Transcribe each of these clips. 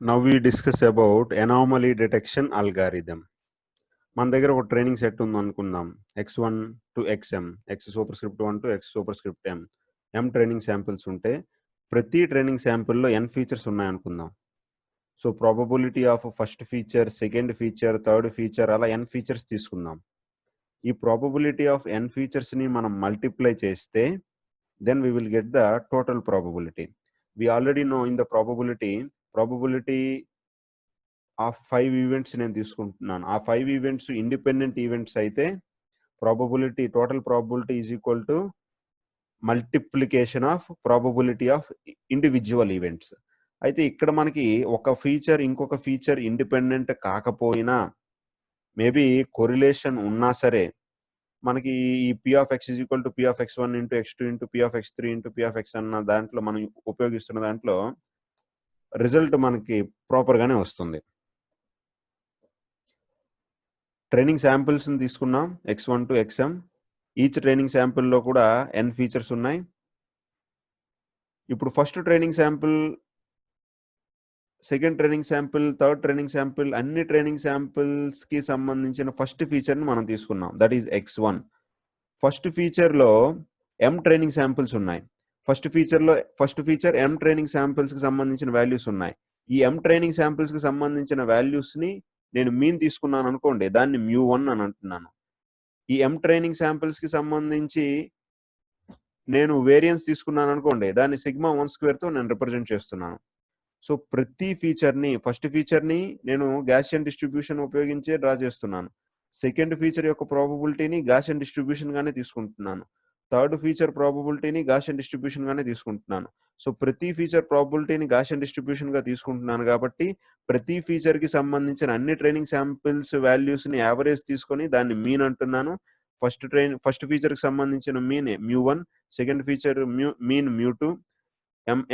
Now we discuss about anomaly detection algorithm. మన దగ్గర ఒక ట్రైనింగ్ సెట్ ఉంది అనుకుందాం. x1 to xm, x super script 1 to x super script m training samples ఉంటే ప్రతి training శాంపిల్లో n features ఉన్నాయి అనుకుందాం. So probability of first feature, second feature, third feature అలా n ఫీచర్స్ తీసుకుందాం. ఈ ప్రాబబిలిటీ ఆఫ్ n ఫీచర్స్ని మనం మల్టిప్లై చేస్తే then we will get the total probability. We already know in the probability of 5 events నేను తీసుకుంటున్నాను. ఆ 5 ఈవెంట్స్ ఇండిపెండెంట్ ఈవెంట్స్ అయితే total probability is equal to multiplication of probability of individual events. అయితే ఇక్కడ మనకి ఒక ఫీచర్ ఇంకొక ఫీచర్ ఇండిపెండెంట్ కాకపోయినా, మేబీ కొరిలేషన్ ఉన్నా సరే, మనకి ఈ p of x is equal to p of x1 into x2 into p of x3 into p of x అన్న దాంట్లో మనం ఉపయోగిస్తున్న దాంట్లో రిజల్ట్ మనకి ప్రాపర్గానే వస్తుంది. ట్రైనింగ్ శాంపిల్స్ని తీసుకున్నాం x1 to xm. Each training శాంపిల్లో కూడా n ఫీచర్స్ ఉన్నాయి. ఇప్పుడు first training sample, second training sample, third training sample, అన్ని ట్రైనింగ్ శాంపిల్స్కి సంబంధించిన ఫస్ట్ ఫీచర్ని మనం తీసుకున్నాం, దట్ ఈజ్ x1. ఫస్ట్ ఫీచర్లో m ట్రైనింగ్ శాంపిల్స్ ఉన్నాయి. ఫస్ట్ ఫీచర్ m ట్రైనింగ్ శాంపిల్స్కి సంబంధించిన వాల్యూస్ ఉన్నాయి. ఈ m ట్రైనింగ్ శాంపిల్స్కి సంబంధించిన వాల్యూస్ని నేను మీన్ తీసుకున్నాను అనుకోండి, దాన్ని μ1 అని అంటున్నాను. ఈ m ట్రైనింగ్ శాంపిల్స్కి సంబంధించి నేను వేరియన్స్ తీసుకున్నాను అనుకోండి, దాన్ని σ1² నేను రిప్రజెంట్ చేస్తున్నాను. సో ప్రతి ఫీచర్ని, ఫస్ట్ ఫీచర్ని నేను గాసియన్ డిస్ట్రిబ్యూషన్ ఉపయోగించే డ్రా చేస్తున్నాను. సెకండ్ ఫీచర్ యొక్క ప్రాబబిలిటీని గాసియన్ డిస్ట్రిబ్యూషన్ గానే తీసుకుంటున్నాను. థర్డ్ ఫీచర్ ప్రాబబిలిటీని గాసియన్ డిస్ట్రిబ్యూషన్ గానే తీసుకుంటున్నాను. సో ప్రతి ఫీచర్ ప్రాబబిలిటీని గాసియన్ డిస్ట్రిబ్యూషన్ గా తీసుకుంటున్నాను కాబట్టి ప్రతి ఫీచర్ కి సంబంధించిన అన్ని ట్రైనింగ్ శాంపిల్స్ వాల్యూస్ ని యావరేజ్ తీసుకొని దాన్ని మీన్ అంటున్నాను. ఫస్ట్ ఫీచర్ కి సంబంధించిన mean μ1, second feature mean μ2,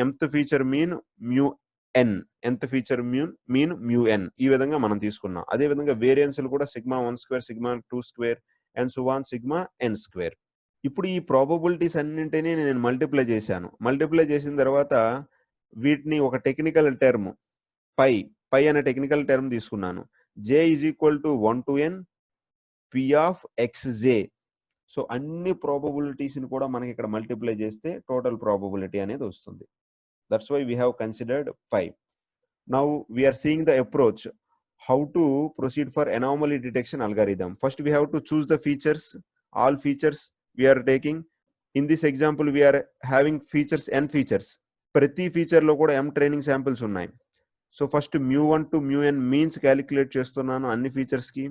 mth feature mean μn, nth feature mean μn. ఈ విధంగా మనం తీసుకున్నాం. అదే విధంగా వేరియన్స్లు కూడా σ1², σ2² అండ్ సో ఆన్ σn². ఇప్పుడు ఈ ప్రాబబిలిటీస్ అన్నింటినీ నేను మల్టిప్లై చేశాను. మల్టిప్లై చేసిన తర్వాత వీటిని ఒక టెక్నికల్ టర్మ్ పై అనే టెక్నికల్ టర్మ్ తీసుకున్నాను. j is equal to 1 to n p of xj. So అన్ని ప్రాబబిలిటీస్ని కూడా మనకి ఇక్కడ మల్టిప్లై చేస్తే టోటల్ ప్రాబబిలిటీ అనేది వస్తుంది. That's why we have considered pi. Now we are seeing the approach how to proceed for anomaly detection algorithm. First we have to choose the features, all features we are taking. In this example we are having features, n features. ప్రతి feature లో కూడా m training samples ఉన్నాయి. So first μ1 to μn means calculate చేస్తున్నాను అన్ని features కి.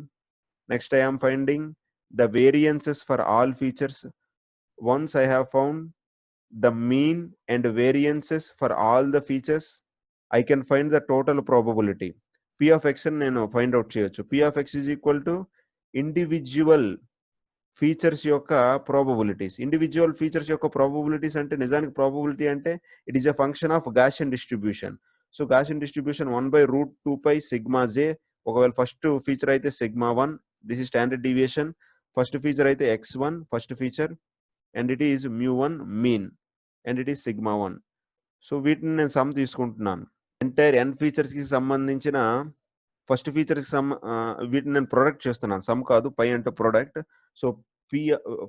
Next I am finding the variances for all features. Once I have found the mean and variances for all the features, I can find the total probability. p of x అని నేను find out చేయొచ్చు. p of x is equal to individual features యొక్క probabilities. Individual features యొక్క probabilities అంటే నిజానికి probability అంటే it is a function of Gaussian distribution. So Gaussian distribution 1/√2π σj. ఒకవేళ first feature అయితే σ1, this is standard deviation. First feature అయితే x1 first feature and it is μ1 mean and it is σ1. So వీటిని నేను some తీసుకుంటున్నాను. Entire n features కి సంబంధించిన first features వీటిని నేను ప్రొడక్ట్ చేస్తున్నాను, సమ్ కాదు, పై అంటే product. So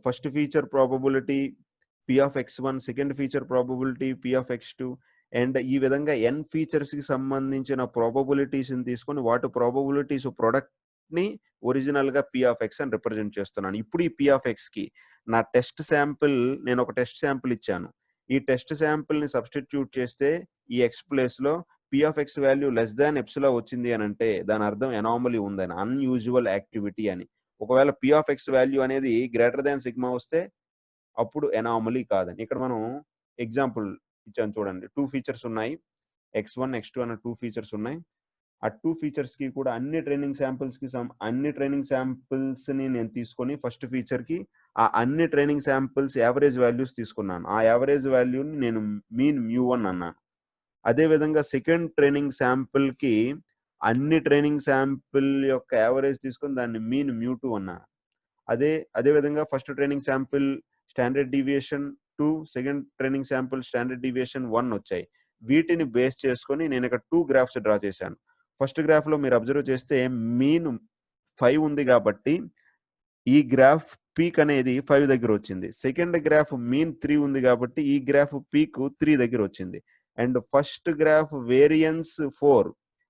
first feature probability p of x1, second feature probability p of x2 and ఈ విధంగా n ఫీచర్స్ కి సంబంధించిన ప్రాబబిలిటీస్ ని తీసుకొని వాటి ప్రాబబిలిటీస్ ప్రొడక్ట్ ని ఒరిజినల్ గా p of x అని రిప్రజెంట్ చేస్తున్నాను. ఇప్పుడు ఈ p of x కి నా టెస్ట్ శాంపిల్, నేను ఒక టెస్ట్ శాంపిల్ ఇచ్చాను. ఈ టెస్ట్ శాంపిల్ ని సబ్స్టిట్యూట్ చేస్తే ఈ x ప్లేస్ లో p of x value less than ఎప్సిలా వచ్చింది అని అంటే దాని అర్థం ఎనామలీ ఉందని, అన్యూజువల్ యాక్టివిటీ అని. ఒకవేళ p of x వాల్యూ అనేది గ్రేటర్ దాన్ సిగ్మా వస్తే అప్పుడు ఎనామలీ కాదని. ఇక్కడ మనం ఎగ్జాంపుల్ ఇచ్చాను చూడండి. 2 ఫీచర్స్ ఉన్నాయి, x1 x2 అన్న 2 ఫీచర్స్ ఉన్నాయి. ఆ 2 ఫీచర్స్ కి కూడా అన్ని ట్రైనింగ్ శాంపిల్స్ ని నేను తీసుకొని ఫస్ట్ ఫీచర్ కి ఆ అన్ని ట్రైనింగ్ శాంపిల్స్ యావరేజ్ వాల్యూస్ తీసుకున్నాను. ఆ యావరేజ్ వాల్యూని నేను మీన్ μ1 అన్నాను. అదే విధంగా సెకండ్ ట్రైనింగ్ శాంపిల్ కి అన్ని ట్రైనింగ్ శాంపిల్ యొక్క యావరేజ్ తీసుకొని దాన్ని మీన్ μ2 అన్నాను. అదే విధంగా first training sample standard deviation 2, second training sample standard deviation 1 వచ్చాయి. వీటిని బేస్ చేసుకొని నేను ఇక్కడ 2 గ్రాఫ్స్ డ్రా చేశాను. ఫస్ట్ గ్రాఫ్లో మీరు అబ్జర్వ్ చేస్తే మీన్ 5 ఉంది కాబట్టి ఈ గ్రాఫ్ పీక్ అనేది 5 దగ్గర వచ్చింది. సెకండ్ గ్రాఫ్ మీన్ 3 ఉంది కాబట్టి ఈ గ్రాఫ్ పీక్ 3 దగ్గర వచ్చింది. And first graph variance 4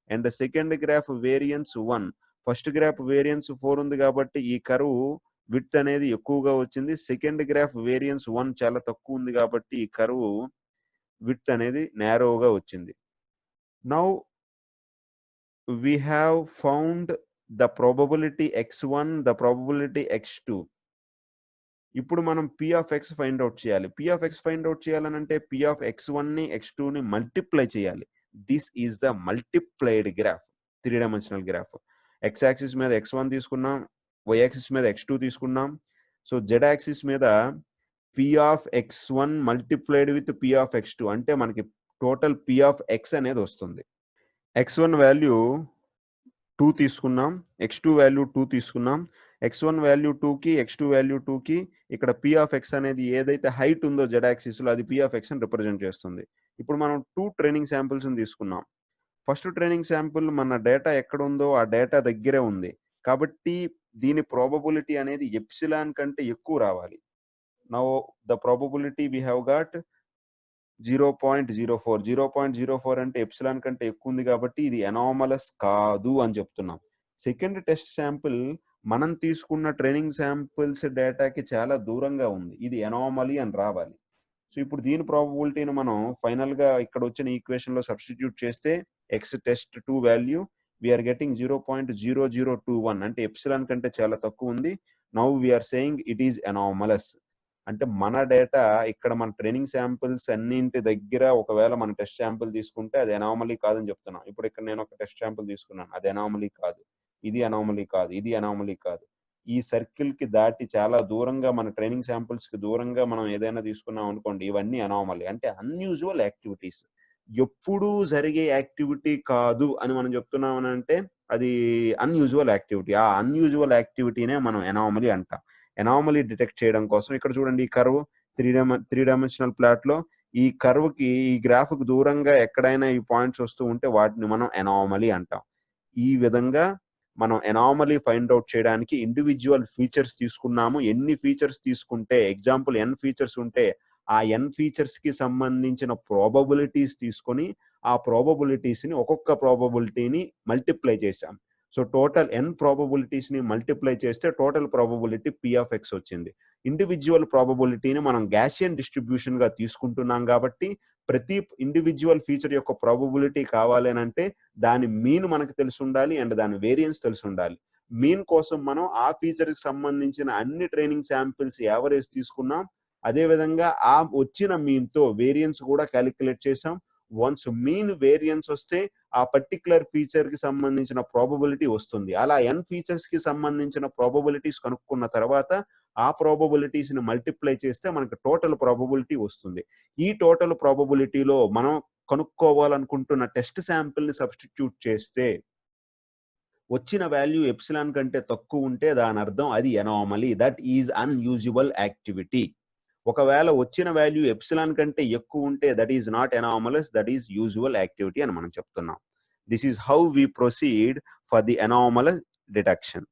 and second graph variance 1. First graph variance 4 ఉంది కాబట్టి ఈ కర్వ్ విడ్త్ అనేది ఎక్కువగా వచ్చింది. సెకండ్ గ్రాఫ్ వేరియన్స్ 1 చాలా తక్కువ ఉంది కాబట్టి ఈ కర్వ్ విడ్త్ అనేది నేరోగా వచ్చింది. Now we have found the probability x1, the probability x2. ఇప్పుడు మనం p of x find out చేయాలి. p of x find out చేయాలనంటే p of x1 ని x2 ని మల్టిప్లై చేయాలి. This is the multiplied graph, 3 dimensional graph. x axis మీద x1 తీసుకున్నాం, y axis మీద x2 తీసుకున్నాం. సో z యాక్సిస్ మీద p of x1 multiplied with p of x2 అంటే మనకి టోటల్ p of x అనేది వస్తుంది. x1 వాల్యూ 2 తీసుకున్నాం, x2 వాల్యూ 2 తీసుకున్నాం. x1 వాల్యూ 2కి x2 వాల్యూ 2కి ఇక్కడ p of x అనేది ఏదైతే హైట్ ఉందో z యాక్సిస్ లో అది p of x ని రిప్రజెంట్ చేస్తుంది. ఇప్పుడు మనం 2 ట్రైనింగ్ శాంపిల్స్ తీసుకున్నాం. ఫస్ట్ ట్రైనింగ్ శాంపిల్ మన డేటా ఎక్కడ ఉందో ఆ డేటా దగ్గరే ఉంది కాబట్టి దీని ప్రాబబిలిటీ అనేది ఎప్సిలాన్ కంటే ఎక్కువ రావాలి. Now the probability we have got 0.04. 0.04 అంటే ఎప్సిలాన్ కంటే ఎక్కువ ఉంది కాబట్టి ఇది అనామలస్ కాదు అని చెప్తున్నాం. సెకండ్ టెస్ట్ శాంపిల్ మనం తీసుకున్న ట్రైనింగ్ శాంపిల్స్ డేటాకి చాలా దూరంగా ఉంది, ఇది అనామలీ అని రావాలి. సో ఇప్పుడు దీని ప్రాబబిలిటీని మనం ఫైనల్ గా ఇక్కడ వచ్చిన ఈక్వేషన్ లో సబ్స్టిట్యూట్ చేస్తే x test 2 value we are getting 0.0021 అంటే ఎప్సిలాన్ కంటే చాలా తక్కువ ఉంది. Now we are saying it is anomalous. అంటే మన డేటా ఇక్కడ మన ట్రైనింగ్ శాంపిల్స్ అన్నింటి దగ్గర ఒకవేళ మన టెస్ట్ శాంపిల్ తీసుకుంటే అది అనామలీ కాదని చెప్తున్నాం. ఇప్పుడు ఇక్కడ నేను ఒక టెస్ట్ శాంపిల్ తీసుకున్నాను, అది అనామలీ కాదు, ఇది అనామలీ కాదు, ఇది అనామలీ కాదు. ఈ సర్కిల్ కి దాటి చాలా దూరంగా మన ట్రైనింగ్ శాంపిల్స్ కి దూరంగా మనం ఏదైనా తీసుకున్నాం అనుకోండి, ఇవన్నీ అనామలీ అంటే అన్యూజువల్ యాక్టివిటీస్. ఎప్పుడూ జరిగే యాక్టివిటీ కాదు అని మనం చెప్తున్నాం అని అంటే అది అన్యూజువల్ యాక్టివిటీ. ఆ అన్యూజువల్ యాక్టివిటీనే మనం అనామలీ అంటాం. అనామలీ డిటెక్ట్ చేయడం కోసం ఇక్కడ చూడండి ఈ కర్వ్ 3 డైమెన్షనల్ ప్లాట్ లో ఈ కర్వ్ కి ఈ గ్రాఫ్ కి దూరంగా ఎక్కడైనా ఈ పాయింట్స్ వస్తూ ఉంటే వాటిని మనం అనామలీ అంటాం. ఈ విధంగా మనం అనామలీ ఫైండ్ అవుట్ చేయడానికి ఇండివిజువల్ ఫీచర్స్ తీసుకున్నాము. ఎన్ని ఫీచర్స్ తీసుకుంటే ఎగ్జాంపుల్ n ఫీచర్స్ ఉంటే ఆ n ఫీచర్స్ కి సంబంధించిన ప్రాబబిలిటీస్ తీసుకొని ఆ ప్రాబబిలిటీస్ ని ఒక్కొక్క ప్రాబబిలిటీని మల్టిప్లై చేశాం. సో టోటల్ n ప్రాబబిలిటీస్ ని మల్టిప్లై చేస్తే total probability p of x వచ్చింది. ఇండివిజువల్ ప్రాబబిలిటీని మనం గాసియన్ డిస్ట్రిబ్యూషన్ గా తీసుకుంటున్నాం కాబట్టి ప్రతి ఇండివిజువల్ ఫీచర్ యొక్క ప్రాబబిలిటీ కావాలి అని అంటే దాని మీన్ మనకు తెలిసి ఉండాలి అండ్ దాని వేరియన్స్ తెలిసి ఉండాలి. మీన్ కోసం మనం ఆ ఫీచర్ కి సంబంధించిన అన్ని ట్రైనింగ్ శాంపిల్స్ యావరేజ్ తీసుకున్నాం. అదే విధంగా ఆ వచ్చిన మీన్ తో వేరియన్స్ కూడా క్యాలిక్యులేట్ చేసాం. వన్స్ మీన్ వేరియన్స్ వస్తే ఆ పర్టికులర్ ఫీచర్ కి సంబంధించిన ప్రాబబిలిటీ వస్తుంది. అలా n ఫీచర్స్ కి సంబంధించిన ప్రాబబిలిటీస్ కనుక్కున్న తర్వాత ఆ ప్రాబబిలిటీస్ ని మల్టిప్లై చేస్తే మనకు టోటల్ ప్రాబబిలిటీ వస్తుంది. ఈ టోటల్ ప్రాబబిలిటీలో మనం కనుక్కోవాలనుకుంటున్న టెస్ట్ శాంపిల్ ని సబ్స్టిట్యూట్ చేస్తే వచ్చిన వాల్యూ ఎప్సిలాన్ కంటే తక్కువ ఉంటే దాని అర్థం అది anomaly, that is unusual activity. ఒకవేళ వచ్చిన వాల్యూ ఎప్సిలాన్ కంటే ఎక్కువ ఉంటే that is not anomalous, that is usual activity అని మనం చెప్తున్నాం. This is how we proceed for the anomalous detection.